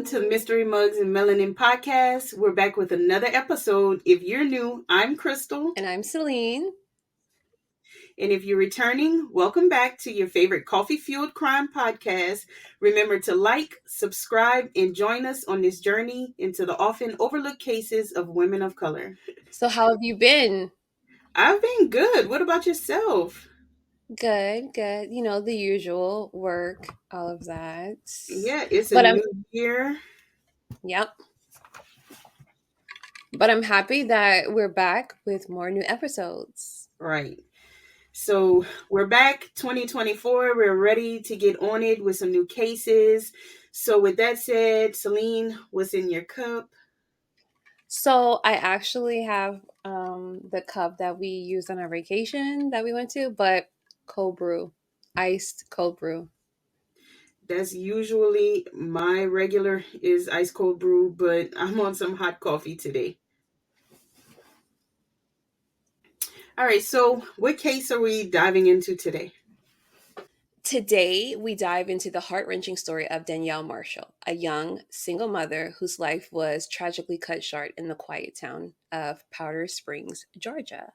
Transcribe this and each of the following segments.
welcome to the Mystery Mugs and Melanin podcast. We're back with another episode. If you're new, I'm Crystal. And I'm Celine. And if you're returning, welcome back to your favorite coffee fueled crime podcast. Remember to like, subscribe, and join us on this journey into the often overlooked cases of women of color. So, how have you been? I've been good. What about yourself? Good, good. You know, the usual work, all of that. Yeah, it's a But I'm, new year. yep. But I'm happy that we're back with more new episodes. Right. So we're back 2024. We're ready to get on it with some new cases. So with that said, Celine, what's in your cup? So, I actually have the cup that we used on our vacation that we went to, but cold brew, iced cold brew. That's usually my regular is ice cold brew, but I'm on some hot coffee today. All right, so what case are we diving into today? Today, we dive into the heart wrenching story of Danielle Marshall, a young single mother whose life was tragically cut short in the quiet town of Powder Springs, Georgia.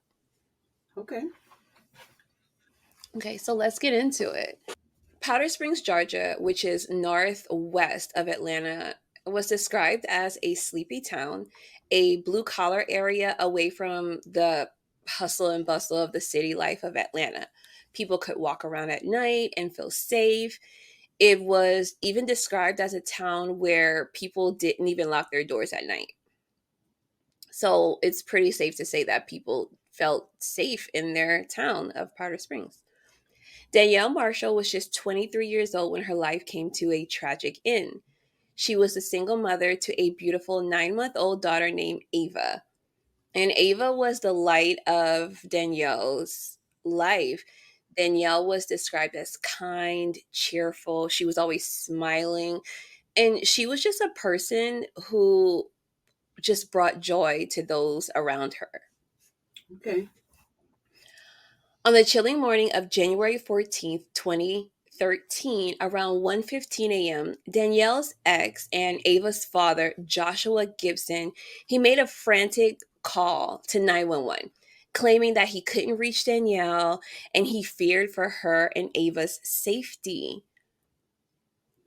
Okay. Okay, so let's get into it. Powder Springs, Georgia, which is northwest of Atlanta, was described as a sleepy town, a blue collar area away from the hustle and bustle of the city life of Atlanta. People could walk around at night and feel safe. It was even described as a town where people didn't even lock their doors at night. So it's pretty safe to say that people felt safe in their town of Powder Springs. Danielle Marshall was just 23 years old when her life came to a tragic end. She was a single mother to a beautiful 9-month old daughter named Ava. And Ava was the light of Danielle's life. Danielle was described as kind, cheerful. She was always smiling. And she was just a person who just brought joy to those around her. Okay. On the chilling morning of January 14th, 2013, around 1:15 a.m., Danielle's ex and Ava's father, Joshua Gibson, he made a frantic call to 911, claiming that he couldn't reach Danielle and he feared for her and Ava's safety.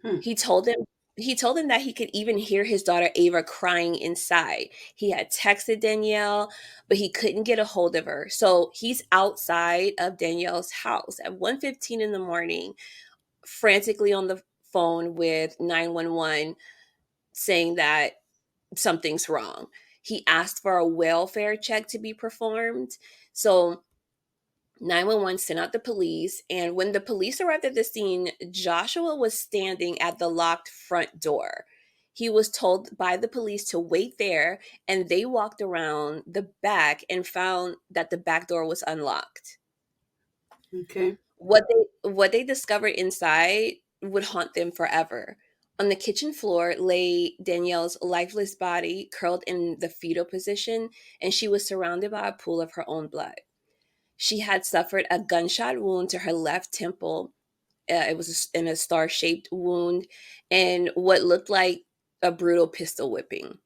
Hmm. He told him he told him that he could even hear his daughter Ava crying inside. He had texted Danielle, but he couldn't get a hold of her. So he's outside of Danielle's house at 1:15 in the morning, frantically on the phone with 911 saying that something's wrong. He asked for a welfare check to be performed. So 911 sent out the police, and when the police arrived at the scene, Joshua was standing at the locked front door. He was told by the police to wait there, and they walked around the back and found that the back door was unlocked. Okay. What they discovered inside would haunt them forever. On the kitchen floor lay Danielle's lifeless body curled in the fetal position, and she was surrounded by a pool of her own blood. She had suffered a gunshot wound to her left temple. It was in a star shaped wound and what looked like a brutal pistol whipping.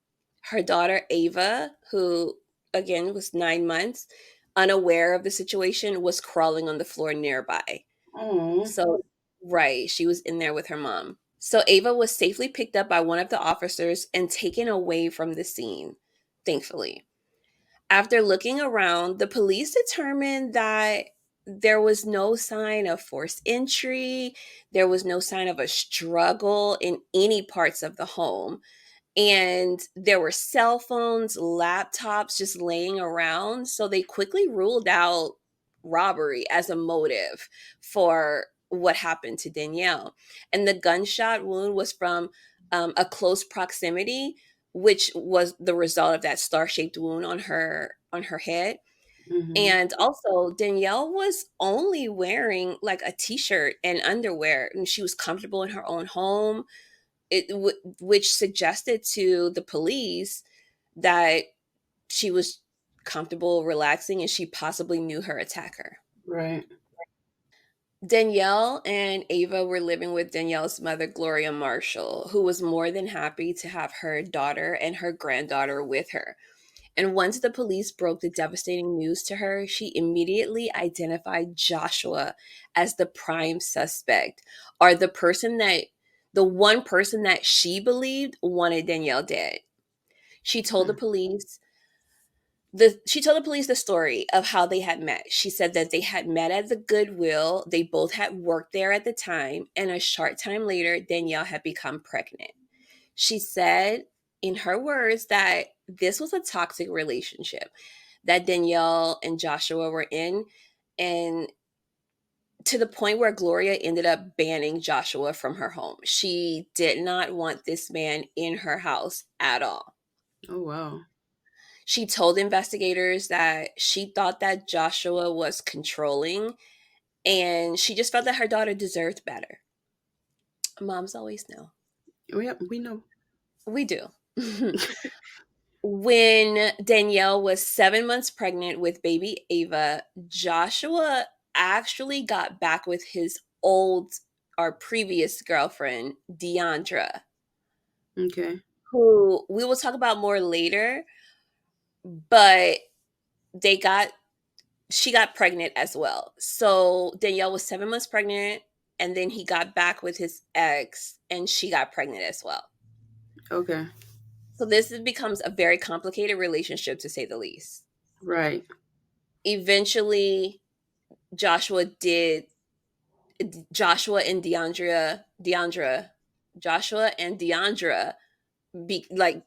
Her daughter, Ava, who again was 9 months, unaware of the situation, was crawling on the floor nearby. Oh. So, right, she was in there with her mom. So, Ava was safely picked up by one of the officers and taken away from the scene, thankfully. After looking around, the police determined that there was no sign of forced entry, there was no sign of a struggle in any parts of the home. And there were cell phones, laptops just laying around. So they quickly ruled out robbery as a motive for what happened to Danielle. And the gunshot wound was from a close proximity, which was the result of that star-shaped wound on her head. Mm-hmm. And also, Danielle was only wearing like a t-shirt and underwear, and she was comfortable in her own home. Which suggested to the police that she was comfortable relaxing and she possibly knew her attacker. Right. Danielle and Ava were living with Danielle's mother, Gloria Marshall, who was more than happy to have her daughter and her granddaughter with her. And once the police broke the devastating news to her, she immediately identified Joshua as the prime suspect, or the one person that she believed wanted Danielle dead. She told the Hmm. police she told the police the story of how they had met. She said that they had met at the Goodwill. They both had worked there at the time, and a short time later, Danielle had become pregnant. She said, in her words, that this was a toxic relationship that Danielle and Joshua were in, and to the point where Gloria ended up banning Joshua from her home. She did not want this man in her house at all. Oh wow. She told investigators that she thought that Joshua was controlling, and she just felt that her daughter deserved better. Moms always know. Oh yeah, we know. We do. When Danielle was 7 months pregnant with baby Ava, Joshua actually got back with his old or previous girlfriend, Deandra, Okay. who we will talk about more later, but they got she got pregnant as well. So Danielle was 7 months pregnant, and then he got back with his ex, and she got pregnant as well. Okay. So becomes a very complicated relationship, to say the least. Right. Eventually, Joshua did Joshua and Joshua and Deandra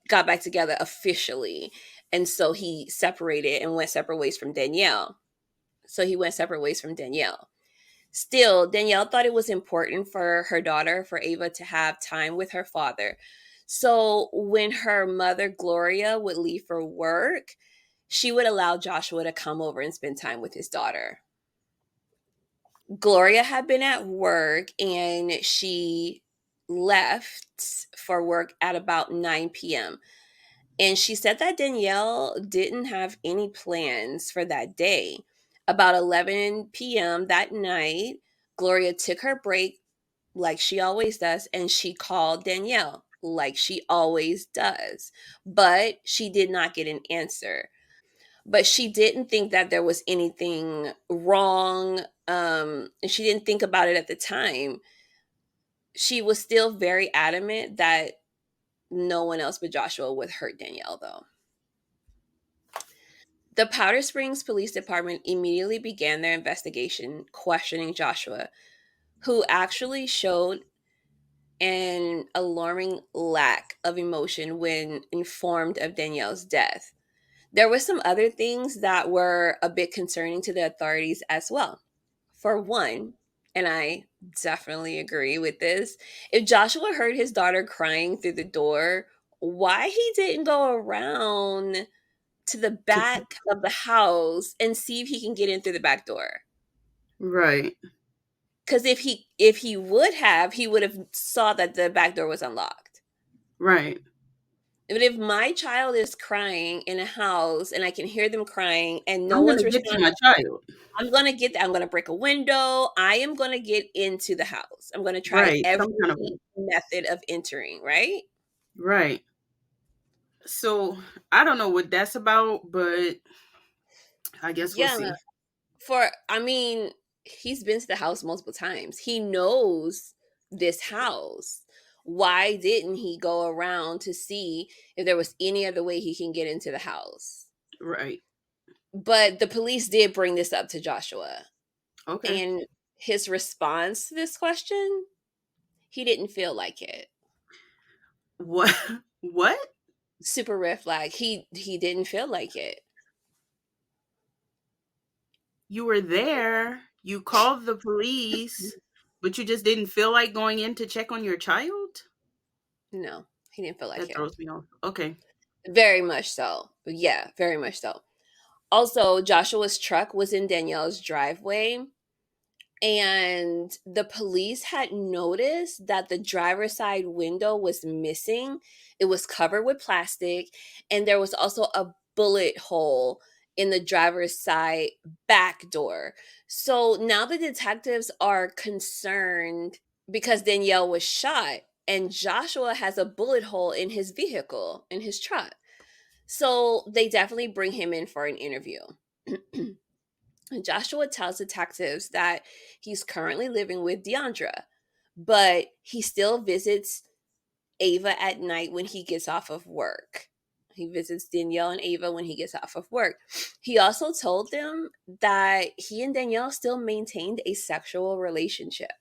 got back together officially, and so he separated and went separate ways from Danielle. So he went separate ways from Danielle. Still, Danielle thought it was important for her daughter, for Ava, to have time with her father. So when her mother, Gloria, would leave for work, she would allow Joshua to come over and spend time with his daughter. Gloria had been at work and she left for work at about 9 p.m. And she said that Danielle didn't have any plans for that day. About 11 p.m. that night, Gloria took her break like she always does, and she called Danielle like she always does. But she did not get an answer. But she didn't think that there was anything wrong. And she didn't think about it at the time. She was still very adamant that no one else but Joshua would hurt Danielle, though. The Powder Springs Police Department immediately began their investigation, questioning Joshua, who actually showed an alarming lack of emotion when informed of Danielle's death. There were some other things that were a bit concerning to the authorities as well. For one, and I definitely agree with this, if Joshua heard his daughter crying through the door, why he didn't go around to the To back of the house and see if he can get in through the back door? right. Because if he would have, he would have saw that the back door was unlocked. Right. But if my child is crying in a house and I can hear them crying and no I'm one's gonna get to responding, my child. I'm gonna get that. I'm gonna break a window. I am gonna get into the house. I'm gonna try Right. every Some kind of method of entering, right? right. So I don't know what that's about, but I guess we'll Yeah. see. I mean, he's been to the house multiple times. He knows this house. Why didn't he go around to see if there was any other way he can get into the house? Right. But the police did bring this up to Joshua. Okay. And his response to this question, he didn't feel like it. What? What? Super red flag. He didn't feel like it. You were there. You called the police, but you just didn't feel like going in to check on your child? No, he didn't feel like That it. throws me off. Okay. Very much so. Yeah, very much so. Also, Joshua's truck was in Danielle's driveway, and the police had noticed that the driver's side window was missing. It was covered with plastic, and there was also a bullet hole in the driver's side back door. So now the detectives are concerned because Danielle was shot and Joshua has a bullet hole in his vehicle, in his truck. So they definitely bring him in for an interview. And Joshua tells detectives that he's currently living with Deandra, but he still visits Ava at night when he gets off of work. He visits Danielle and Ava when he gets off of work. He also told them that he and Danielle still maintained a sexual relationship.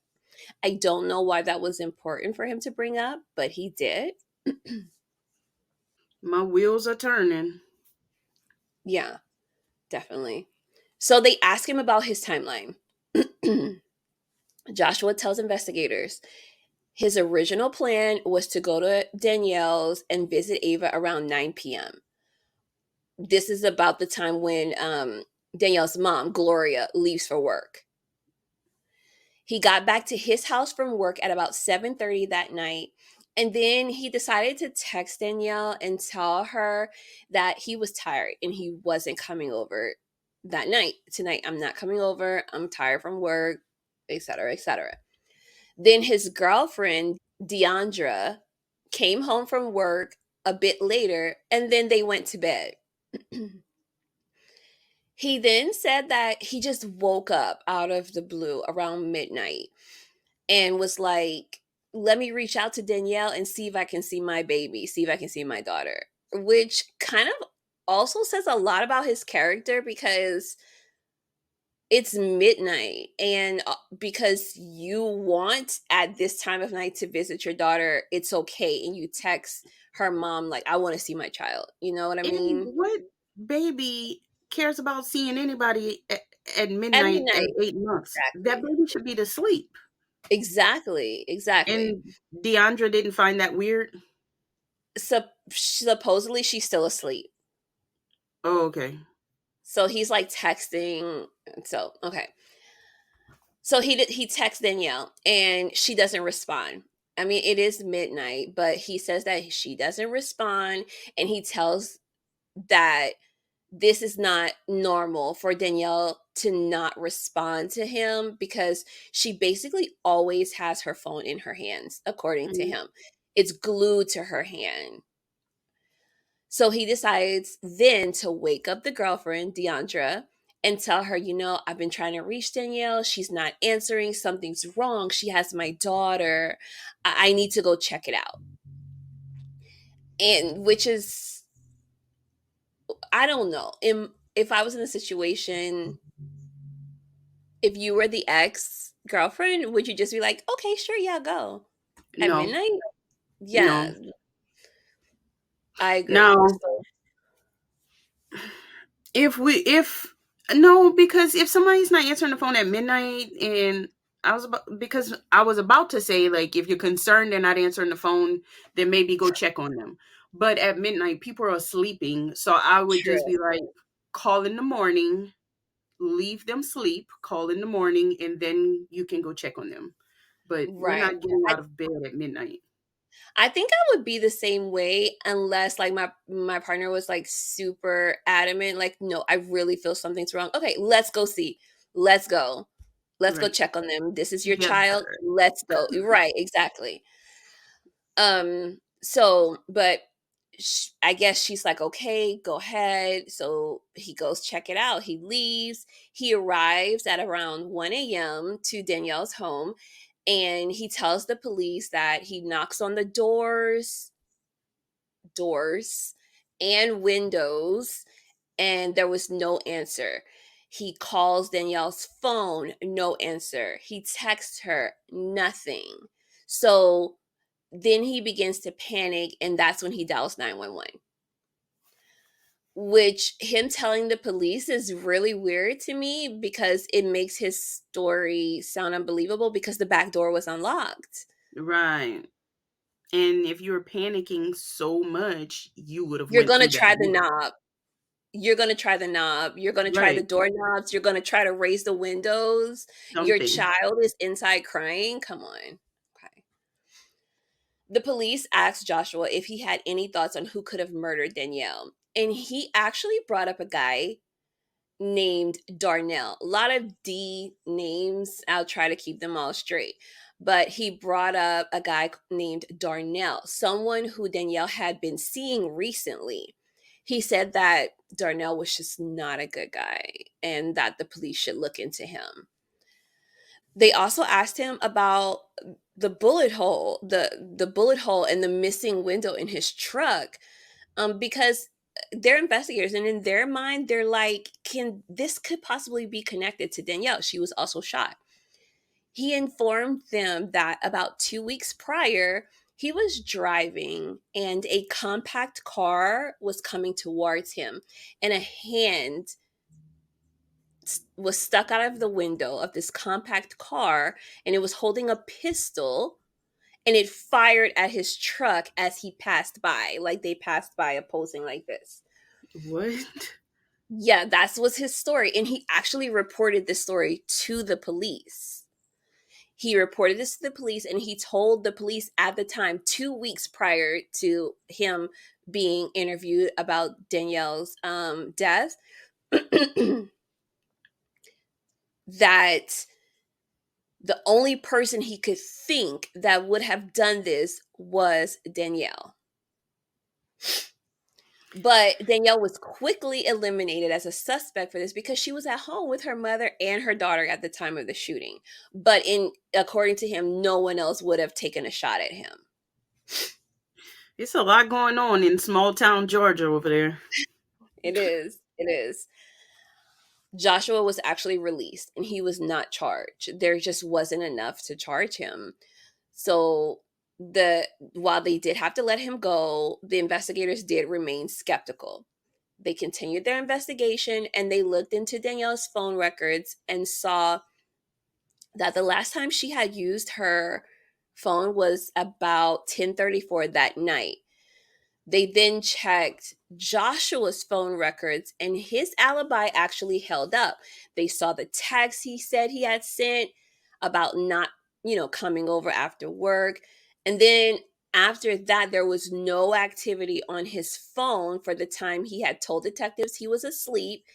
I don't know why that was important for him to bring up, but he did. My wheels are turning. Yeah, definitely. So they ask him about his timeline. Joshua tells investigators his original plan was to go to Danielle's and visit Ava around 9 p.m. This is about the time when Danielle's mom, Gloria, leaves for work. He got back to his house from work at about 7:30 that night. And then he decided to text Danielle and tell her that he was tired and he wasn't coming over that night. Tonight, I'm not coming over. I'm tired from work, etc., etc. Then his girlfriend, Deandra, came home from work a bit later and then they went to bed. He then said that he just woke up out of the blue around midnight and was like, let me reach out to Danielle and see if I can see my baby, see if I can see my daughter, which kind of also says a lot about his character because it's midnight and because you want at this time of night to visit your daughter, it's okay. And you text her mom, like, I want to see my child. You know what I And mean? what baby cares about seeing anybody at At midnight at midnight. 8 months? That Exactly. baby should be to sleep. Exactly. Exactly. And Deandra didn't find that weird. Supposedly she's still asleep. Oh, okay. So he's like texting. So, okay. So he texts Danielle and she doesn't respond. I mean, it is midnight, but he says that she doesn't respond and he tells that this is not normal for Danielle to not respond to him because she basically always has her phone in her hands, according to Mhm. him. It's glued to her hand. So he decides then to wake up the girlfriend, Deandra, and tell her, I've been trying to reach Danielle. She's not answering. Something's wrong. She has my daughter. I need to go check it out. And which is, I don't know. If I was in a situation, if you were the ex girlfriend, would you just be like, okay, sure, yeah, go at No, midnight? Yeah, no. I agree. Now, So, if no, because if somebody's not answering the phone at midnight, and because I was about to say, like, if you're concerned they're not answering the phone, then maybe go check on them. But at midnight, people are sleeping, so I would just true. be like, call in the morning, leave them sleep, call in the morning, and then you can go check on them. But we're Right. not getting out of bed at midnight. I think I would be the same way unless like my partner was like super adamant like no, I really feel something's wrong. Okay, let's go see. Let's go. Let's go Right. check on them. This is your child. Together. Let's go. Right, exactly. But I guess she's like, okay, go ahead. So he goes check it out. He leaves. He arrives at around 1 a.m. to Danielle's home and he tells the police that he knocks on the doors and windows and there was no answer. He calls Danielle's phone, no answer. He texts her, nothing. So then he begins to panic and that's when he dials 911. Which him telling the police is really weird to me because it makes his story sound unbelievable because the back door was unlocked. Right. And if you're panicking so much, you would have You're went going to through try that the door. knob. You're going to try the knob. You're going to try the Right. doorknobs. You're going to try to raise the windows. Your Something. child is inside crying. Come on. Okay. The police asked Joshua if he had any thoughts on who could have murdered Danielle. And he actually brought up a guy. named Darnell. A lot of D names. I'll try to keep them all straight. But he brought up a guy named Darnell, someone who Danielle had been seeing recently. He said that Darnell was just not a good guy and that the police should look into him. They also asked him about the bullet hole and the missing window in his truck, because they're investigators, and in their mind they're like, can this could possibly be connected to Danielle? She was also shot. He informed them that about 2 weeks prior, he was driving and a compact car was coming towards him, and a hand was stuck out of the window of this compact car, and it was holding a pistol, and it fired at his truck as he passed by, like they passed by opposing like this. What? Yeah, that was his story. And he actually reported this story to the police. He reported this to the police, and he told the police at the time, 2 weeks prior to him being interviewed about Danielle's death, that the only person he could think that would have done this was Danielle. But Danielle was quickly eliminated as a suspect for this because she was at home with her mother and her daughter at the time of the shooting. But according to him, no one else would have taken a shot at him. It's a lot going on in small town Georgia over there. It is. It is. Joshua was actually released and he was not charged. There just wasn't enough to charge him. So while they did have to let him go, the investigators did remain skeptical. They continued their investigation and they looked into Danielle's phone records and saw that the last time she had used her phone was about 10:34 that night. They then checked Joshua's phone records and his alibi actually held up. They saw the text he said he had sent about not, coming over after work. And then after that, there was no activity on his phone for the time he had told detectives he was asleep.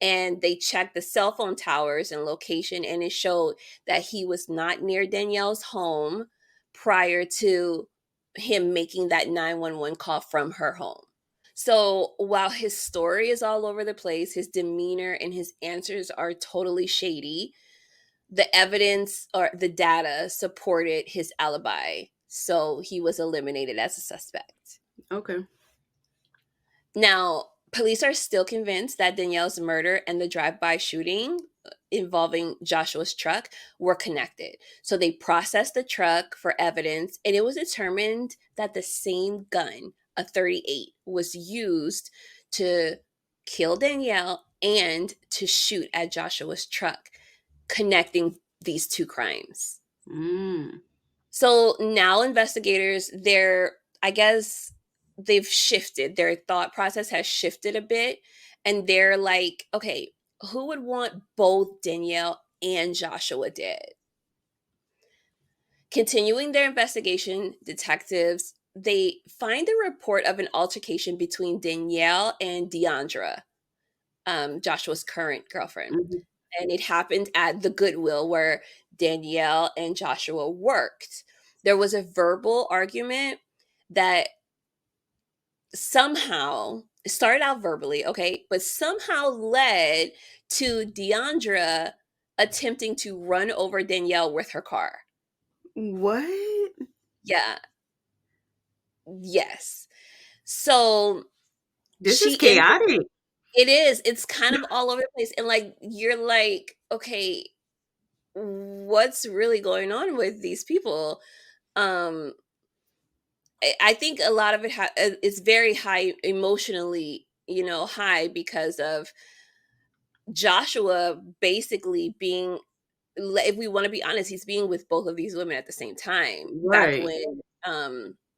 And they checked the cell phone towers and location, and it showed that he was not near Danielle's home prior to him making that 911 call from her home. So while his story is all over the place, his demeanor and his answers are totally shady, the evidence or the data supported his alibi. So he was eliminated as a suspect. Okay. Now, police are still convinced that Danielle's murder and the drive-by shooting involving Joshua's truck were connected. So they processed the truck for evidence, and it was determined that the same gun, a 38, was used to kill Danielle and to shoot at Joshua's truck, connecting these two crimes. Mm. So now investigators, I guess they've shifted. Their thought process has shifted a bit. And they're like, okay, who would want both Danielle and Joshua dead? Continuing their investigation, detectives, they find a report of an altercation between Danielle and Deandra, Joshua's current girlfriend. Mhm. And it happened at the Goodwill where Danielle and Joshua worked. There was a verbal argument that somehow started out verbally, okay, but somehow led to Deandra attempting to run over Danielle with her car. What? Yeah, yes. So This is she ended chaotic. it is. It's kind of all over the place. And like you're like, okay, what's really going on with these people? um I think a lot of it is very high emotionally, high because of Joshua basically being, if we want to be honest, he's being with both of these women at the same time back Right. when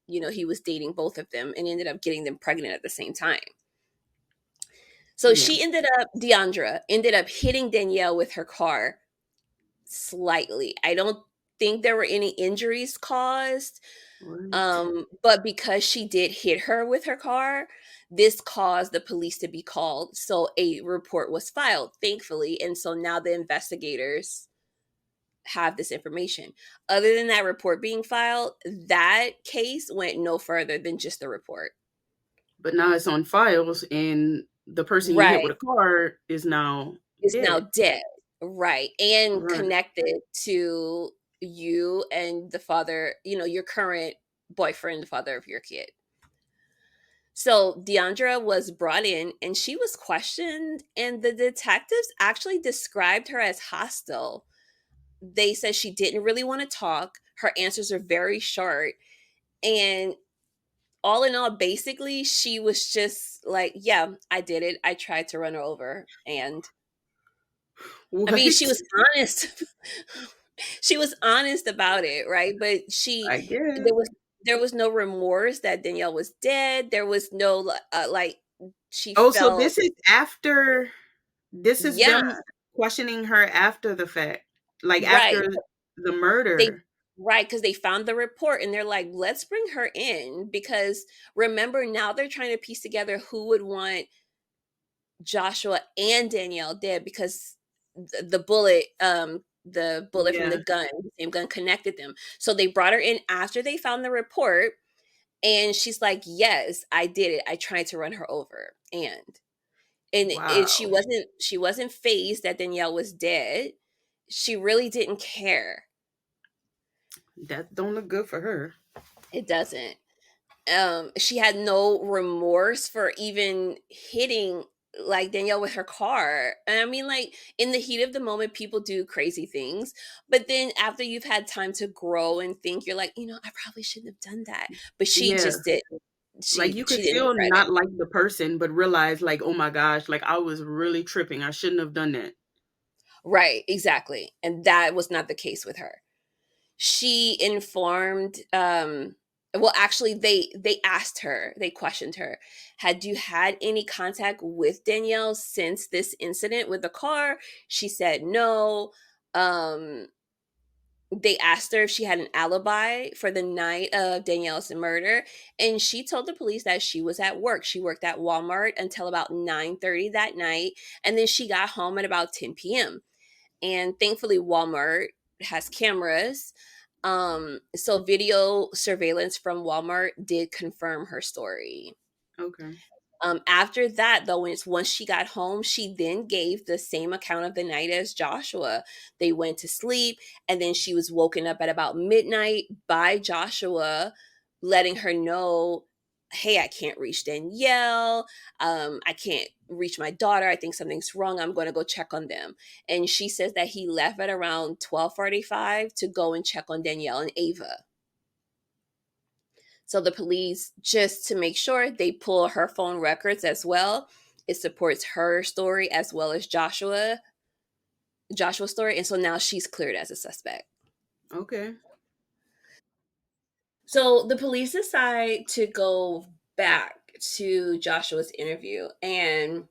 he was dating both of them and ended up getting them pregnant at the same time. So Yeah. Deandra ended up hitting Danielle with her car slightly. I don't think there were any injuries caused. What? But because she did hit her with her car, this caused the police to be called. So a report was filed, thankfully. And so now the investigators have this information. Other than that report being filed, that case went no further than just the report. But now it's on files, and the person you hit with Right. a car is now Is now dead. dead. Right. And Right. connected to you and the father, your current boyfriend, the father of your kid. So Deandra was brought in and she was questioned, and the detectives actually described her as hostile. They said she didn't really want to talk. Her answers are very short. And all in all, basically, she was just like, yeah, I did it. I tried to run her over. And I mean, she What? was honest. She was honest about it, right? But I guess. there was no remorse that Danielle was dead. There was no like she Oh, so felt. this is Yeah, them questioning her after the fact, like right. after the They murder. right, because they found the report and they're like, let's bring her in because remember now they're trying to piece together who would want Joshua and Danielle dead because the bullet from Yeah. the same gun connected them. So they brought her in after they found the report, and she's like, yes, I did it. I tried to run her over. And she Wow. wasn't phased that Danielle was dead. She really didn't care. That don't look good for her. It doesn't. She had no remorse for even hitting like Danielle with her car. And I mean, like in the heat of the moment, people do crazy things, but then after you've had time to grow and think, you're like, I probably shouldn't have done that. But she Yeah. just did. Like She you could she didn't still regret it. not like the person, but realize like, oh my gosh, like I was really tripping. I shouldn't have done that. Right, exactly. And that was not the case with her. She informed well actually they asked her, they questioned her, had you had any contact with Danielle since this incident with the car? She said no. um they asked her if she had an alibi for the night of Danielle's murder, and she told the police that she was at work. She worked at Walmart until about 9:30 that night, and then she got home at about 10 p.m. And thankfully Walmart has cameras. So video surveillance from Walmart did confirm her story. Okay. After that, though, once she got home, she then gave the same account of the night as Joshua. They went to sleep, and then she was woken up at about midnight by Joshua, letting her know, "Hey, I can't reach Danielle. I can't reach my daughter. I think something's wrong. I'm going to go check on them." And she says that he left at around 12:45 to go and check on Danielle and Ava. So the police, just to make sure, they pull her phone records as well. It supports her story as well as Joshua's story, and so now she's cleared as a suspect. Okay. So the police decide to go back to Joshua's interview, and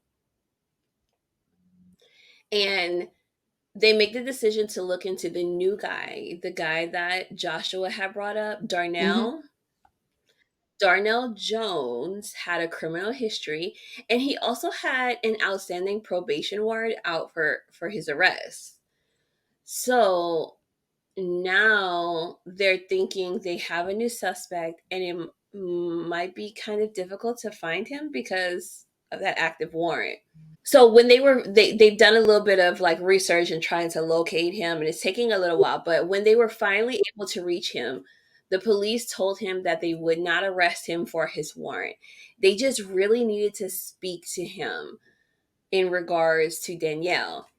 they make the decision to look into the new guy, the guy that Joshua had brought up, Hmm. Darnell. Darnell Jones had a criminal history, and he also had an outstanding probation warrant out for his arrest. So now they're thinking they have a new suspect, and might be kind of difficult to find him because of that active warrant. So when they've done a little bit of like research and trying to locate him, and it's taking a little while, but when they were finally able to reach him, the police told him that they would not arrest him for his warrant. They just really needed to speak to him in regards to Danielle.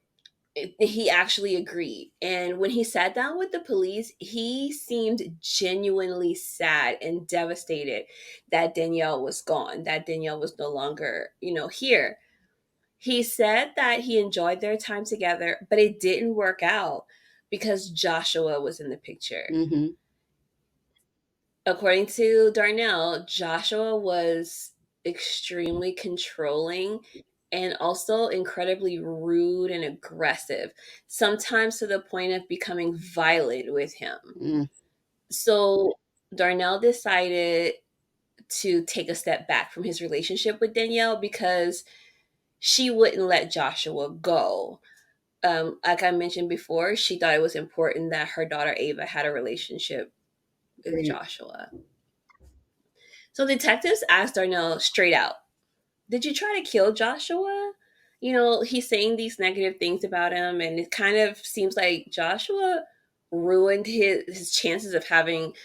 He actually agreed, and when he sat down with the police, he seemed genuinely sad and devastated that Danielle was gone, that Danielle was no longer here. He said that he enjoyed their time together, but it didn't work out because Joshua was in the picture. Hmm. According to Darnell, Joshua was extremely controlling and also incredibly rude and aggressive, sometimes to the point of becoming violent with him. Mm. So Darnell decided to take a step back from his relationship with Danielle because she wouldn't let Joshua go. Like I mentioned before, she thought it was important that her daughter Ava had a relationship with Right. Joshua. So detectives asked Darnell straight out, "Did you try to kill Joshua?" He's saying these negative things about him, and it kind of seems like Joshua ruined his chances of having,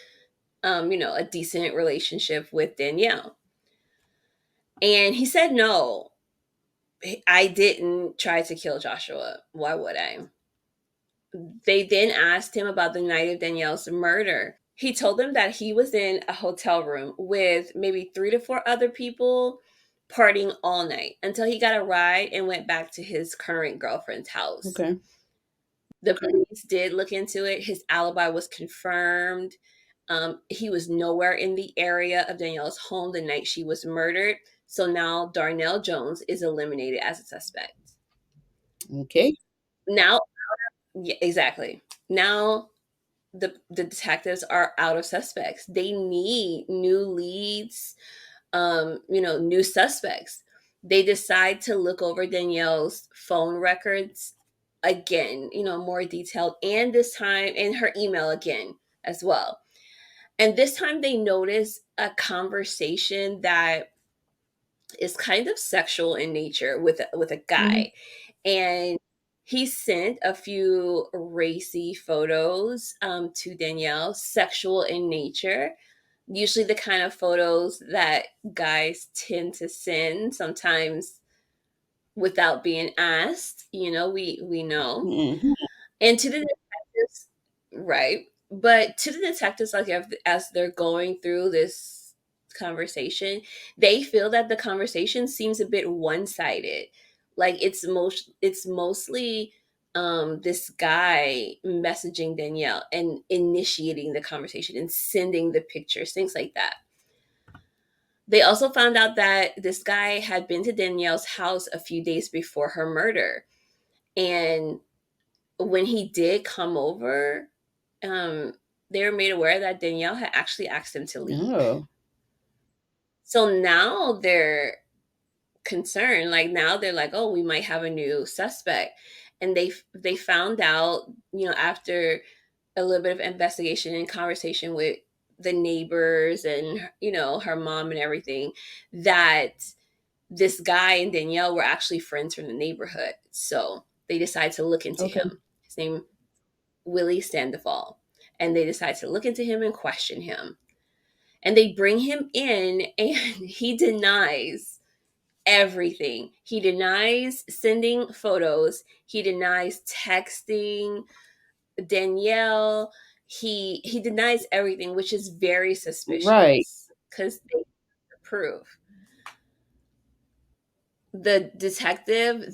a decent relationship with Danielle. And he said, "No, I didn't try to kill Joshua. Why would I?" They then asked him about the night of Danielle's murder. He told them that he was in a hotel room with maybe 3 to 4 other people partying all night until he got a ride and went back to his current girlfriend's house. Okay. The police did look into it. His alibi was confirmed. He was nowhere in the area of Danielle's home the night she was murdered. So now Darnell Jones is eliminated as a suspect. Okay. Now, yeah, exactly. Now the detectives are out of suspects. They need new leads, new suspects. They decide to look over Danielle's phone records again, more detailed, and this time in her email again as well. And this time they notice a conversation that is kind of sexual in nature with a Hmm. guy, and he sent a few racy photos to Danielle, sexual in nature. Usually, the kind of photos that guys tend to send, sometimes without being asked. We know. Hmm. And to the detectives, right? But to the detectives, like as they're going through this conversation, they feel that the conversation seems a bit one-sided. Like it's mostly this guy messaging Danielle and initiating the conversation and sending the pictures, things like that. They also found out that this guy had been to Danielle's house a few days before her murder. And when he did come over, um, they were made aware that Danielle had actually asked him to leave. Oh. So now they're concerned. Like now they're like, oh, we might have a new suspect. And they found out, after a little bit of investigation and conversation with the neighbors and her mom and everything, that this guy and Danielle were actually friends from the neighborhood. So they decided to look into Okay. him. His name Willie Sandoval. And they decide to look into him and question him. And they bring him in, and he denies everything. He denies sending photos. He denies texting Danielle. He denies everything, which is very Right. suspicious because they prove. The detective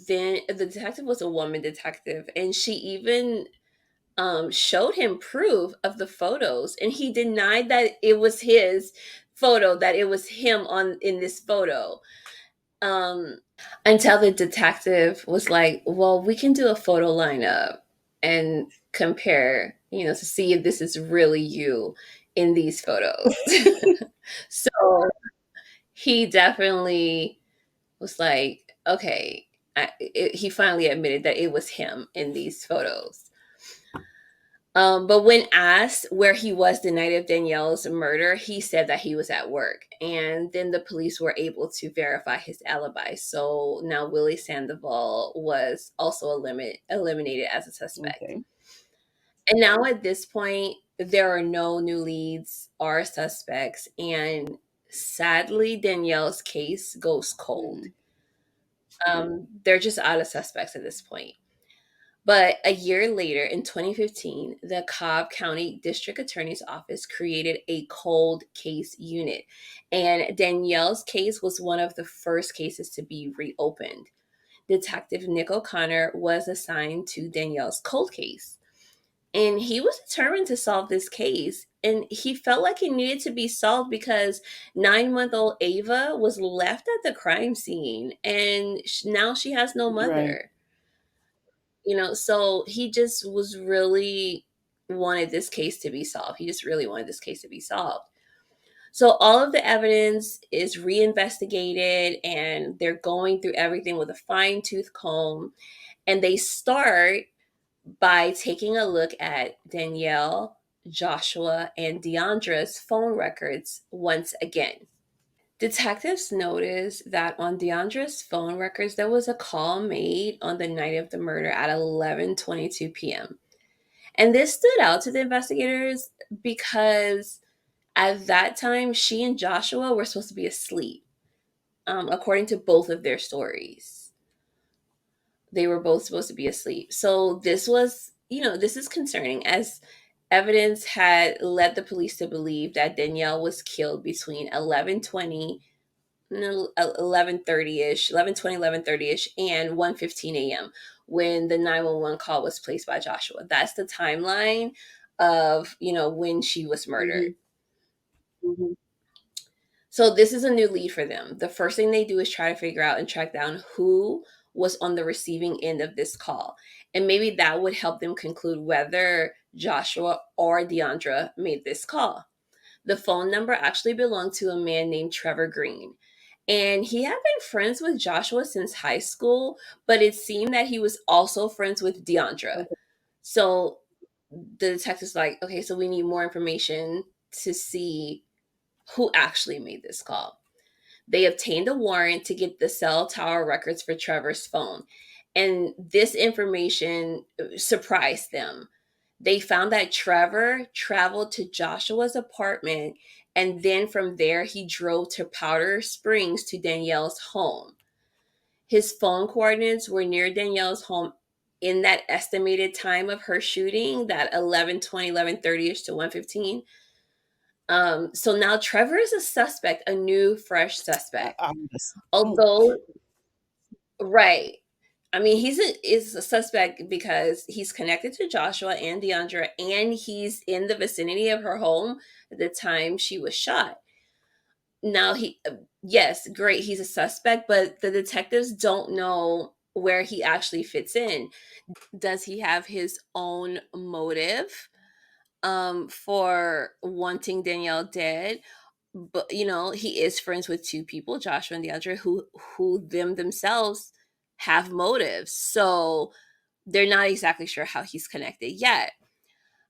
was a woman detective, and she even showed him proof of the photos, and he denied that it was his photo, that it was him on in this photo. Until the detective was like, "Well, we can do a photo lineup and compare, to see if this is really you in these photos." So he definitely was like, "Okay." He finally admitted that it was him in these photos. But when asked where he was the night of Danielle's murder, he said that he was at work. And then the police were able to verify his alibi. So now Willie Sandoval was also eliminated as a suspect. Okay. And now at this point, there are no new leads or suspects. And sadly, Danielle's case goes cold. Mm. They're just out of suspects at this point. But a year later, in 2015, the Cobb County District Attorney's Office created a cold case unit. And Danielle's case was one of the first cases to be reopened. Detective Nick O'Connor was assigned to Danielle's cold case. And he was determined to solve this case. And he felt like it needed to be solved because 9-month-old Ava was left at the crime scene, and now she has no Right. mother. So he just was really wanted this case to be solved. He just really wanted this case to be solved. So all of the evidence is reinvestigated, and they're going through everything with a fine tooth comb. And they start by taking a look at Danielle, Joshua, and Deandra's phone records once again. Detectives noticed that on Deandra's phone records, there was a call made on the night of the murder at 11:22 p.m. And this stood out to the investigators because at that time, she and Joshua were supposed to be asleep, according to both of their stories. They were both supposed to be asleep. So this was, this is concerning, as evidence had led the police to believe that Danielle was killed between 11:20, 11:30ish, 11:20, 11:30ish, and 1:15 a.m. when the 911 call was placed by Joshua. That's the timeline of, when she was murdered. Mhm. Mhm. So this is a new lead for them. The first thing they do is try to figure out and track down who was on the receiving end of this call. And maybe that would help them conclude whether Joshua or Deandra made this call. The phone number actually belonged to a man named Trevor Green. And he had been friends with Joshua since high school, but it seemed that he was also friends with Deandra. Okay. So the detective's like, okay, so we need more information to see who actually made this call. They obtained a warrant to get the cell tower records for Trevor's phone. And this information surprised them. They found that Trevor traveled to Joshua's apartment, and then from there he drove to Powder Springs to Danielle's home. His phone coordinates were near Danielle's home in that estimated time of her shooting, that 11:20, 11:30ish to 1:15. So now Trevor is a suspect, a new, fresh suspect. Yes. Although, right. I mean, is a suspect because he's connected to Joshua and Deandra, and he's in the vicinity of her home at the time she was shot. Now yes, great, he's a suspect, but the detectives don't know where he actually fits in. Does he have his own motive for wanting Danielle dead? But he is friends with two people, Joshua and Deandra, who themselves have motives. So they're not exactly sure how he's connected yet.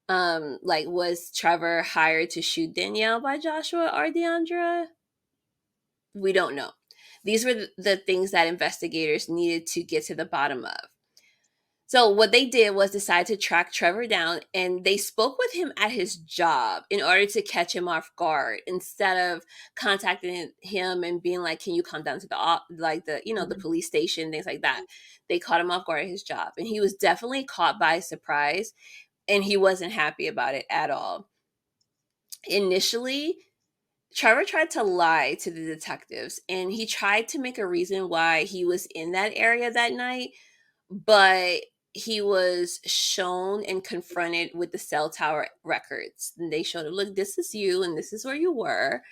Like, was Trevor hired to shoot Danielle by Joshua or Deandra? We don't know. These were the things that investigators needed to get to the bottom of. So what they did was decide to track Trevor down, and they spoke with him at his job in order to catch him off guard instead of contacting him and being like, "Can you come down to the Mhm. police station, things like that." They caught him off guard at his job, and he was definitely caught by surprise, and he wasn't happy about it at all. Initially, Trevor tried to lie to the detectives, and he tried to make a reason why he was in that area that night, but he was shown and confronted with the cell tower records. And they showed him, look, this is you and this is where you were.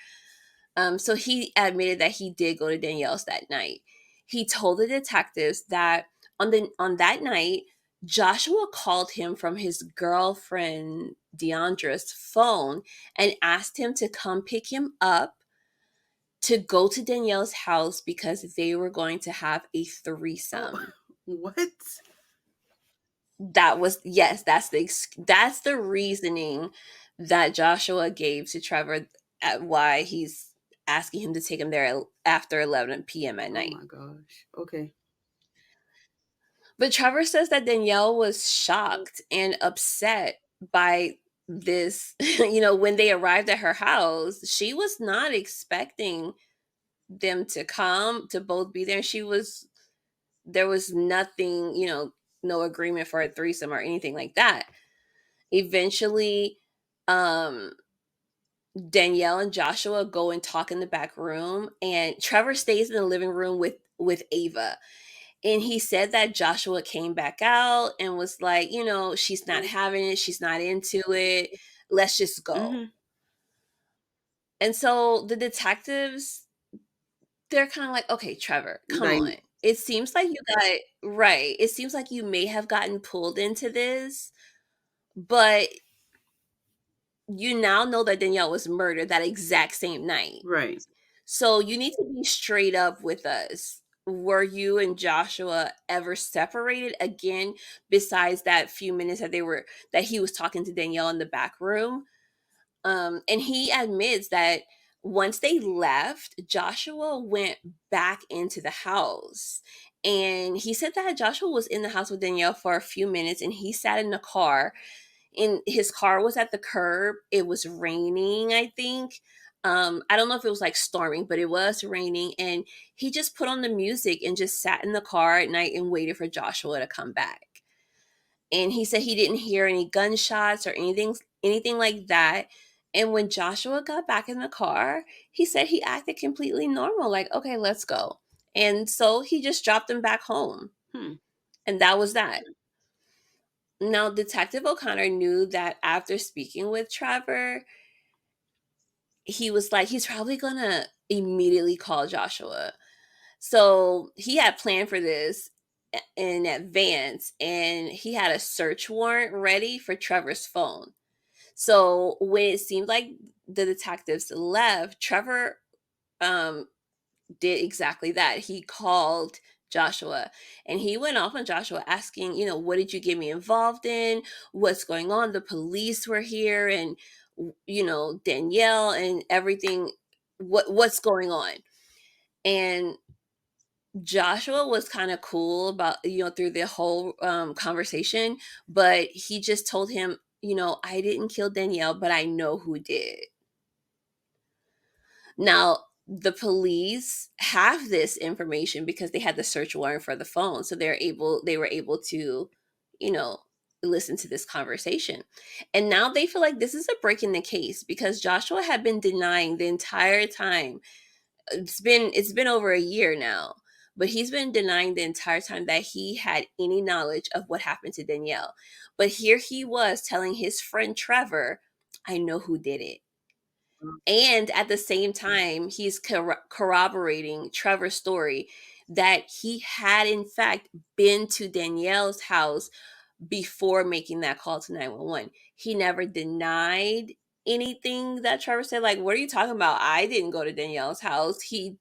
So he admitted that he did go to Danielle's that night. He told the detectives that on that night, Joshua called him from his girlfriend Deandra's phone and asked him to come pick him up to go to Danielle's house because they were going to have a Oh, threesome. what? That was, yes, that's the reasoning that Joshua gave to Trevor at why he's asking him to take him there after 11 p.m. at Oh night. my gosh. Okay. But Trevor says that Danielle was shocked and upset by this. When they arrived at her house, she was not expecting them to come to both be there. There was nothing, no agreement for a threesome or anything like that. Eventually, um, Danielle and Joshua go and talk in the back room, and Trevor stays in the living room with Ava. And he said that Joshua came back out and was like, she's not having it, she's not into it. Let's just go. Mm-hmm. And so the detectives, they're kind of like, okay, Trevor, come Like, on. It seems like you got right. It seems like you may have gotten pulled into this, but you now know that Danielle was murdered that exact same night. Right. So you need to be straight up with us. Were you and Joshua ever separated again, besides that few minutes that he was talking to Danielle in the back room? And he admits that once they left, Joshua went back into the house. And he said that Joshua was in the house with Danielle for a few minutes, and he sat in the car, and his car was at the curb. It was raining, I think. I don't know if it was like storming, but it was raining. And he just put on the music and just sat in the car at night and waited for Joshua to come back. And he said he didn't hear any gunshots or anything like that. And when Joshua got back in the car, he said he acted completely normal, like, okay, let's go. And so he just dropped him back home. Hmm. And that was that. Now, Detective O'Connor knew that after speaking with Trevor, he was like, he's probably gonna immediately call Joshua. So he had planned for this in advance, and he had a search warrant ready for Trevor's phone. So when it seemed like the detectives left, Trevor um, did exactly that. He called Joshua, and he went off on Joshua, asking, what did you get me involved in? What's going on? The police were here, and Danielle and everything. What's going on? And Joshua was kind of cool about, through the whole conversation, but he just told him, I didn't kill Danielle, but I know who did. Now, the police have this information because they had the search warrant for the phone, so they were able to, you know, listen to this conversation. And now they feel like this is a break in the case because Joshua had been denying the entire time. It's been over a year now, but he's been denying the entire time that he had any knowledge of what happened to Danielle. But here he was telling his friend Trevor, I know who did it. And at the same time, he's corroborating Trevor's story that he had, in fact, been to Danielle's house before making that call to 911. He never denied anything that Trevor said. Like, what are you talking about? I didn't go to Danielle's house. He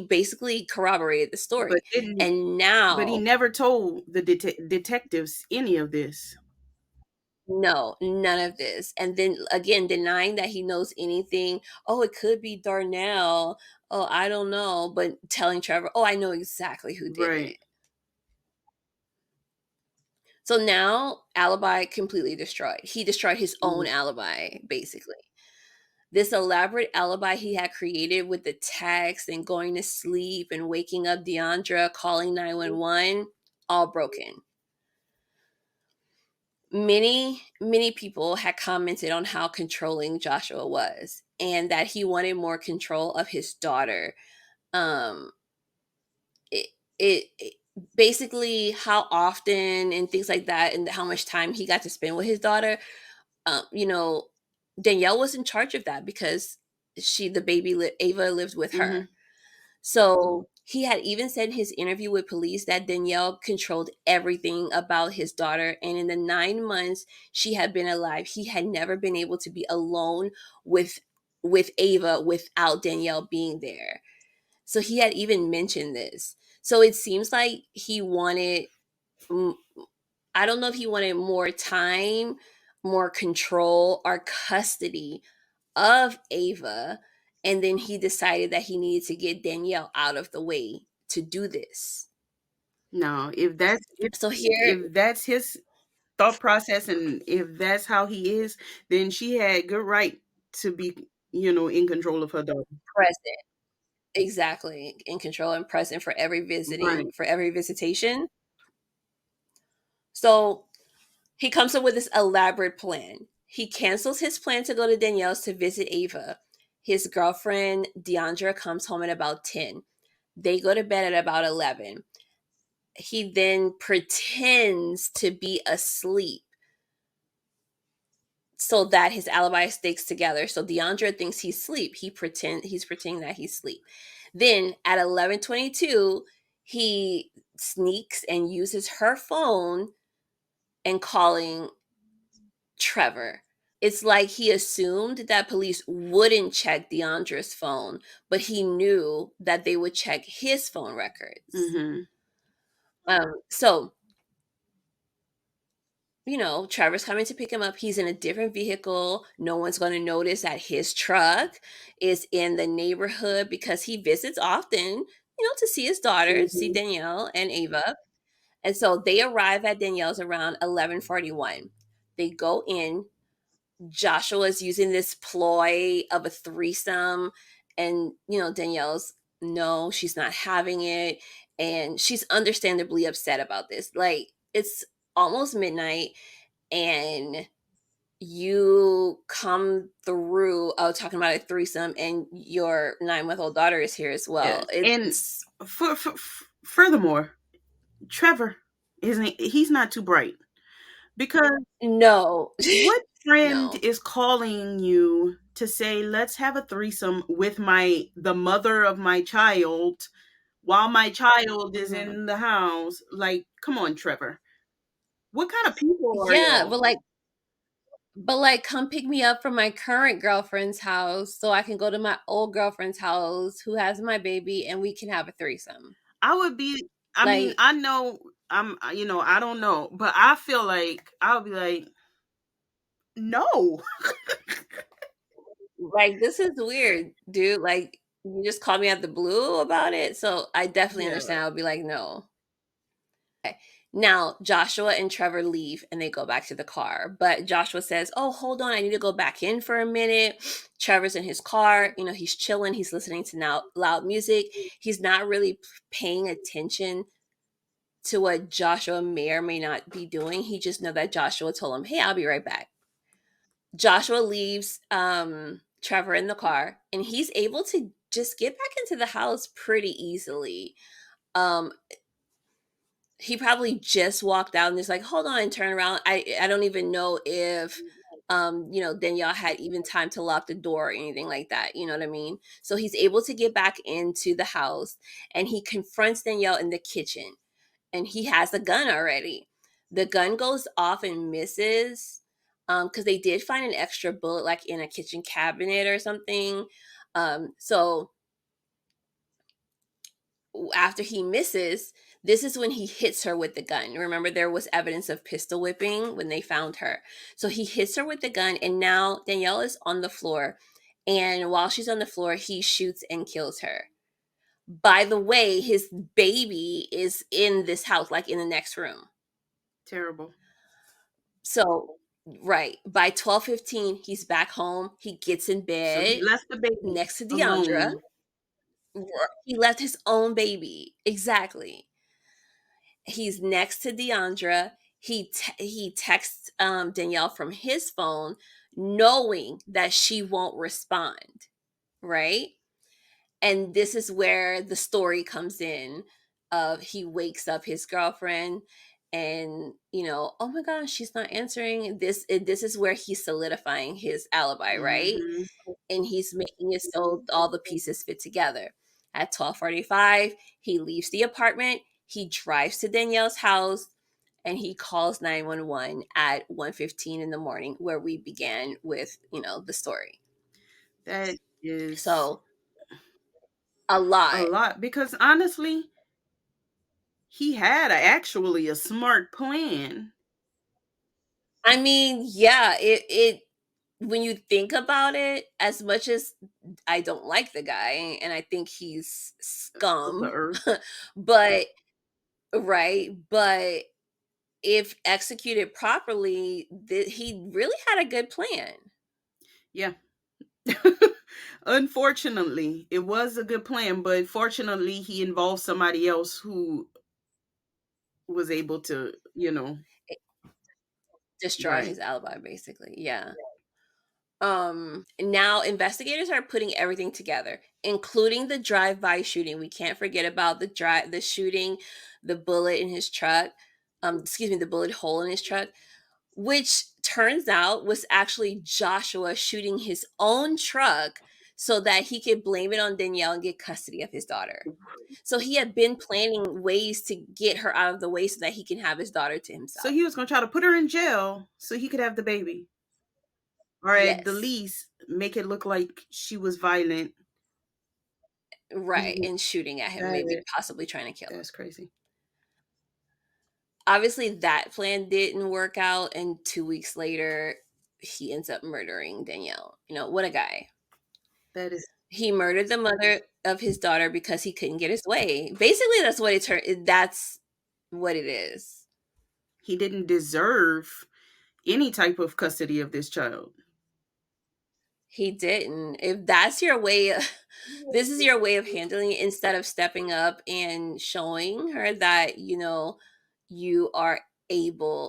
basically corroborated the But story. didn't And but he now, never told the detectives any of this. no, none of this. And then again, denying that he knows anything. Oh, it could be Darnell. Oh, I don't know. But telling Trevor, oh, I know exactly who did Right. it. So now, alibi completely destroyed. He destroyed his own Mhm. alibi, basically. This elaborate alibi he had created with the text and going to sleep and waking up Deandra, calling 911, all broken. Many people had commented on how controlling Joshua was and that he wanted more control of his daughter. um it, it basically how often and things like that, and how much time he got to spend with his daughter. um you know Danielle was in charge of that because the baby Ava lived with her. Mhm. So he had even said in his interview with police that Danielle controlled everything about his daughter. And in the 9 months she had been alive, he had never been able to be alone with Ava without Danielle being there. So he had even mentioned this. So it seems like he wanted, mm, I don't know if he wanted more time, more control, or custody of Ava, and then he decided that he needed to get Danielle out of the way to do this. No, if that's So here, if that's his thought process and if that's how he is, then she had good right to be, in control of her daughter. present, exactly, in control and present for Right. every visitation. So he comes up with this elaborate plan. He cancels his plan to go to Danielle's to visit Ava. His girlfriend Deandra comes home at about 10. They go to bed at about 11. He then pretends to be asleep so that his alibi sticks together. So Deandra thinks he's asleep. He's pretending that he's asleep. Then at 11:22, he sneaks and uses her phone and calling Trevor. It's like he assumed that police wouldn't check Deandra's phone, but he knew that they would check his phone records. Mm-hmm. So, Trevor's coming to pick him up. He's in a different vehicle. No one's going to notice that his truck is in the neighborhood because he visits often, to see his daughters, see Mm-hmm. Danielle and Ava. And so they arrive at Danielle's around 11:41. They go in. Joshua's using this ploy of a threesome, and Danielle's, no, she's not having it, and she's understandably upset about this. Like, it's almost midnight, and you come through talking about a threesome, and your 9-month-old daughter is here as well. Yes, and It's furthermore, Trevor isn't. He's not too bright because no. what friend No. is calling you to say let's have a threesome with the mother of my child while my child is Mhm. in the house? Like, come on, Trevor. What kind of people are Yeah, y'all? but come pick me up from my current girlfriend's house so I can go to my old girlfriend's house who has my baby and we can have a threesome. I would be. I mean, Like I know I'm. I don't know, but I feel like I'll be like, no. this is weird, dude. Like, you just called me out the blue about it. So I definitely Yeah. understand. I'll be like, no. Okay. Now, Joshua and Trevor leave and they go back to the car. But Joshua says, "Oh, hold on. I need to go back in for a minute." Trevor's in his car. He's chilling. He's listening to now loud music. He's not really paying attention to what Joshua may or may not be doing. He just know that Joshua told him, "Hey, I'll be right back." Joshua leaves Trevor in the car and he's able to just get back into the house pretty easily. Um, he probably just walked out and is like, hold on, and turn around. I don't even know if Danielle had even time to lock the door or anything like that. You know what I mean? So he's able to get back into the house and he confronts Danielle in the kitchen and he has a gun already. The gun goes off and misses because they did find an extra bullet like in a kitchen cabinet or something. So after he misses, this is when he hits her with the gun. Remember, there was evidence of pistol whipping when they found her. So he hits her with the gun, and now Danielle is on the floor. And while she's on the floor, he shoots and kills her. By the way, his baby is in this house, like in the next room. Terrible. So, right, by 12:15, he's back home. He gets in So he bed left the baby next to Deandra. alone. He left his own baby. Exactly. He's next to Deandra. He texts Danielle from his phone, knowing that she won't respond. Right, and this is where the story comes in. Of he wakes up his girlfriend, and oh my gosh, she's not answering. This is where he's solidifying his alibi, right? Hmm. And he's making it so all the pieces fit together. At 12:45, he leaves the apartment, he drives to Danielle's house, and he calls 911 at 1:15 in the morning, where we began with, the story. That is So, a a lot. lot because honestly, he had actually a smart plan. I mean, yeah, it when you think about it, as much as I don't like the guy and I think he's Of the scum, earth. but right, but if executed properly, he really had a good plan. Yeah. Unfortunately, it was a good plan, but fortunately, he involved somebody else who was able to, Destroy right. his alibi, basically. Yeah. Now investigators are putting everything together, including the drive-by shooting. We can't forget about the shooting, the bullet in his truck. Excuse me, the bullet hole in his truck, which turns out was actually Joshua shooting his own truck so that he could blame it on Danielle and get custody of his daughter. So he had been planning ways to get her out of the way so that he can have his daughter to So himself. he was going to try to put her in jail so he could have the baby. or at the Yes. least make it look like she was violent. Right, Mhm. and shooting at him, maybe That possibly trying to kill him. that's crazy. Obviously, that plan didn't work out, and 2 weeks later, he ends up murdering Danielle. You know, what a guy. That is He murdered the mother of his daughter because he couldn't get his way. Basically, that's what it is. he didn't deserve any type of custody of this child. He didn't. If that's your way this is your way of handling it, instead of stepping up and showing her that, you are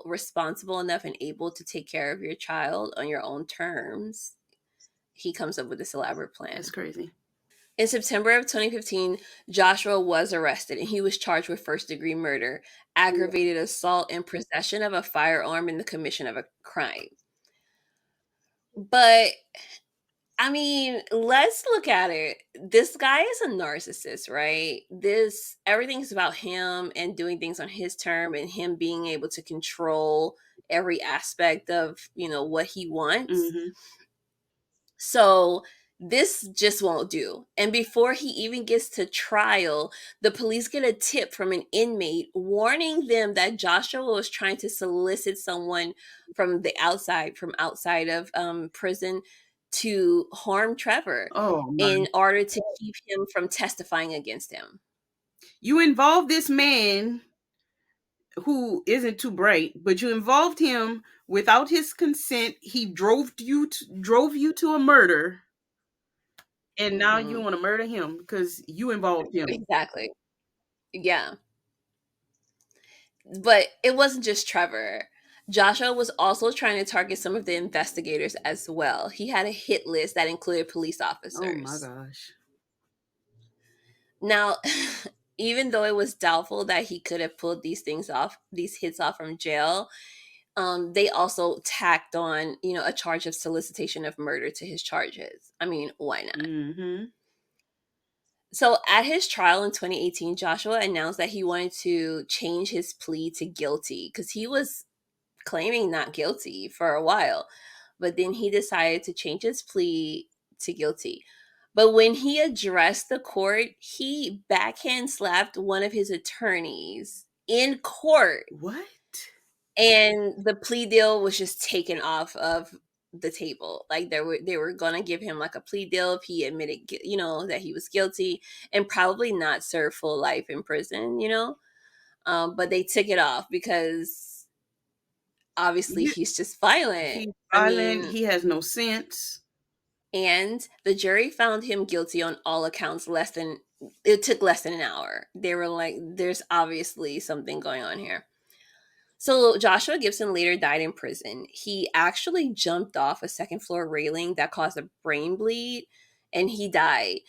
responsible enough and able to take care of your child on your own terms. He comes up with this elaborate That's plan. crazy. In September of 2015, Joshua was arrested and he was charged with first degree murder, aggravated assault, and possession of a firearm in the commission of a crime. But I mean, let's look at it. This guy is a narcissist, right? This Everything's about him and doing things on his term and him being able to control every aspect of, what he wants. Mhm. So this just won't do. And before he even gets to trial, the police get a tip from an inmate warning them that Joshua was trying to solicit someone from outside of prison to harm Trevor Oh in my. order to keep him from testifying against him. You involved this man who isn't too bright, but you involved him without his consent. He drove you to a murder, and now you Hmm. want to murder him because you involved him. Exactly. Yeah. But it wasn't just Trevor. Joshua was also trying to target some of the investigators as well. He had a hit list that included police Oh my officers. gosh. Now, even though it was doubtful that he could have pulled these hits off from jail, they also tacked on, a charge of solicitation of murder to his charges. I mean, why not? Mhm. So at his trial in 2018, Joshua announced that he wanted to change his plea to guilty because he was claiming not guilty for a while, but then he decided to change his plea to guilty. But when he addressed the court, he backhand slapped one of his attorneys in court, What? and the plea deal was just taken off of the table. Like they were gonna give him like a plea deal if he admitted, that he was guilty, and probably not serve full life in prison. But they took it off because obviously You, he's just violent. he's I violent. mean, He has no sense. and the jury found him guilty on all accounts. It took less than an hour. They were like, there's obviously something going on here. So Joshua Gibson later died in prison. He actually jumped off a second floor railing that caused a brain bleed, and he died.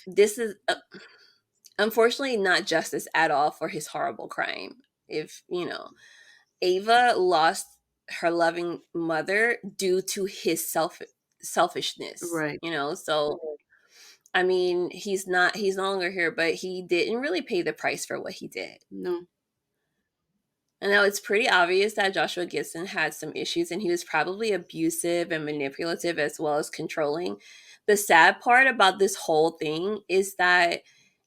This is unfortunately not justice at all for his horrible crime. If Ava lost her loving mother due to his selfishness. Right. So I mean, he's no longer here, but he didn't really pay the price for what he did. No. And now it's pretty obvious that Joshua Gibson had some issues and he was probably abusive and manipulative as well as controlling. The sad part about this whole thing is that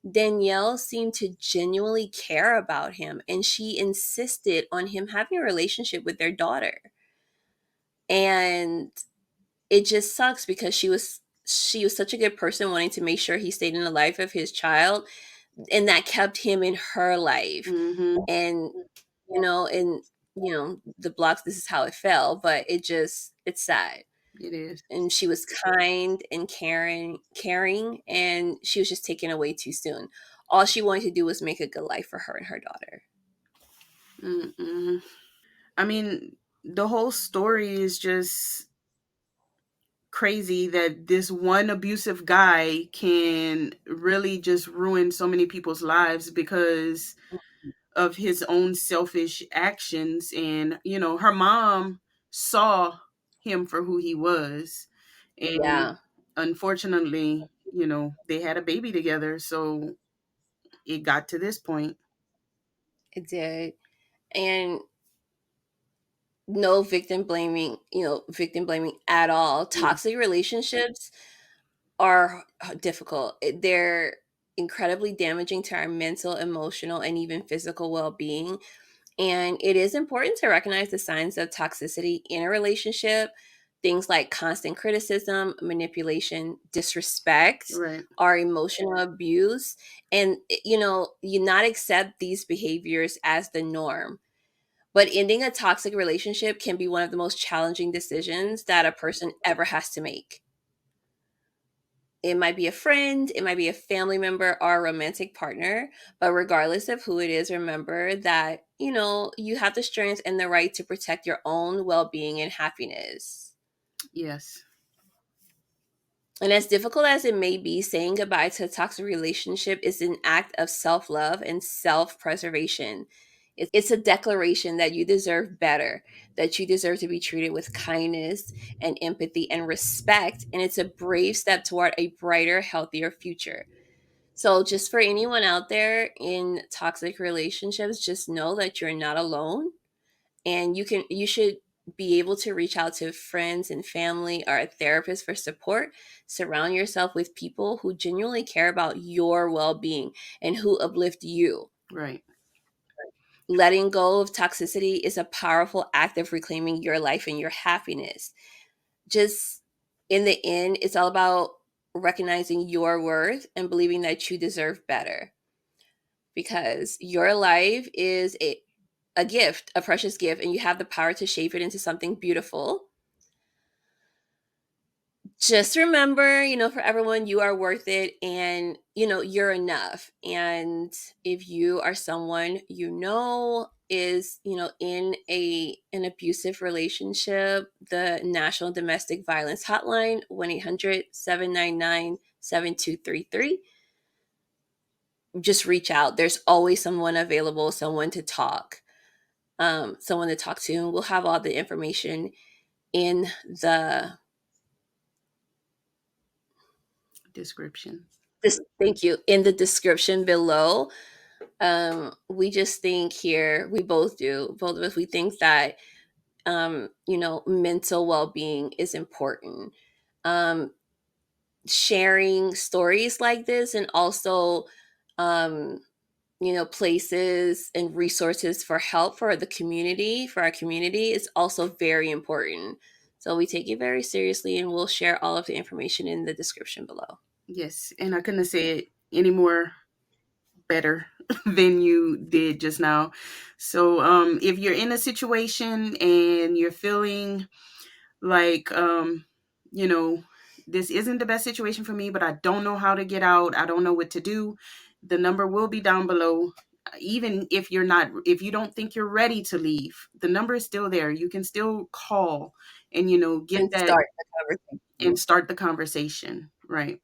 Danielle seemed to genuinely care about him and she insisted on him having a relationship with their daughter. And it just sucks because she was such a good person wanting to make sure he stayed in the life of his child, and that kept him in her life. Mhm. And and the blocks, this is how it fell, but it's sad. It is. And she was kind and caring, and she was just taken away too soon. All she wanted to do was make a good life for her and her daughter. Mm-mm. I mean, the whole story is just crazy that this one abusive guy can really just ruin so many people's lives because of his own selfish actions. And her mom saw him for who he was, and Yeah, unfortunately, they had a baby together, so it got to this point. it did. And no victim blaming, victim blaming at all. Yeah. Toxic relationships are difficult. They're incredibly damaging to our mental, emotional, and even physical well-being. And it is important to recognize the signs of toxicity in a relationship. Things like constant criticism, manipulation, disrespect, Right. or emotional abuse. And, you not accept these behaviors as the norm. But ending a toxic relationship can be one of the most challenging decisions that a person ever has to make. It might be a friend, it might be a family member or a romantic partner, but regardless of who it is, remember that, you have the strength and the right to protect your own well being and happiness. Yes. And as difficult as it may be, saying goodbye to a toxic relationship is an act of self love and self preservation. It's a declaration that you deserve better, that you deserve to be treated with kindness and empathy and respect. And it's a brave step toward a brighter, healthier future. So, just for anyone out there in toxic relationships, just know that you're not alone, and you should be able to reach out to friends and family or a therapist for support. Surround yourself with people who genuinely care about your well-being and who uplift you. Right. Letting go of toxicity is a powerful act of reclaiming your life and your happiness. Just in the end, it's all about recognizing your worth and believing that you deserve better, because your life is a gift, a precious gift, and you have the power to shape it into something beautiful. Just remember, for everyone, you are worth it, and you're enough. And if you are someone is in an abusive relationship, the National Domestic Violence Hotline, 1-800-799-7233, just reach out. There's always someone available, someone to talk to, and we'll have all the information in the Description. thank you, in the description below. We just think here, we both do, both of us, we think that mental well-being is important. um Sharing stories like this, and also um places and resources for help for the community, for our community, is also very important. So we take it very seriously, and we'll share all of the information in the description below. Yes. And I couldn't say it any more better than you did just now. So if you're in a situation and you're feeling like you know this isn't the best situation for me, but I don't know how to get out, I don't know what to do, the number will be down below. Even if you don't think you're ready to leave, the number is still there. You can still call and get And that start the conversation. and start the conversation, right?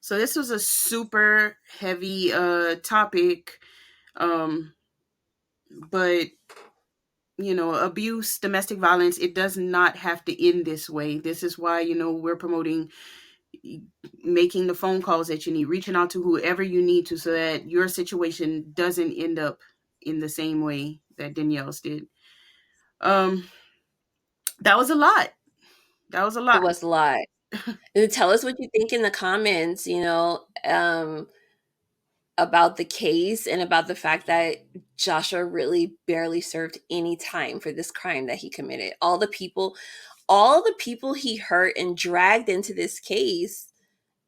So this was a super heavy topic, um but abuse, domestic violence, it does not have to end this way. This is why, we're promoting making the phone calls that you need, reaching out to whoever you need to, so that your situation doesn't end up in the same way that Danielle's did. Um, that was a lot. That was a It lot. was a lot. And tell us what you think in the comments, about the case, and about the fact that Joshua really barely served any time for this crime that he committed. All the people he hurt and dragged into this case.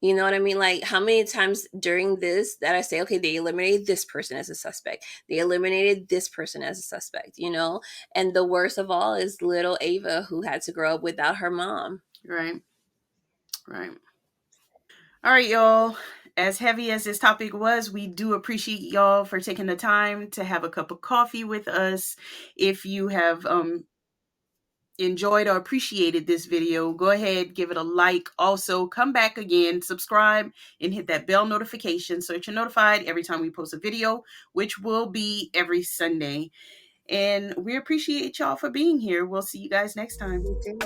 You know what I mean? Like, how many times during this that I say, okay, they eliminated this person as a suspect. They eliminated this person as a suspect. And the worst of all is little Ava, who had to grow up without her mom. Right. Right. All right, y'all. As heavy as this topic was, we do appreciate y'all for taking the time to have a cup of coffee with us. If you have enjoyed or appreciated this video, go ahead, give it a like. Also, come back again, subscribe, and hit that bell notification so that you're notified every time we post a video, which will be every Sunday. And we appreciate y'all for being here. We'll see you guys next time. You too.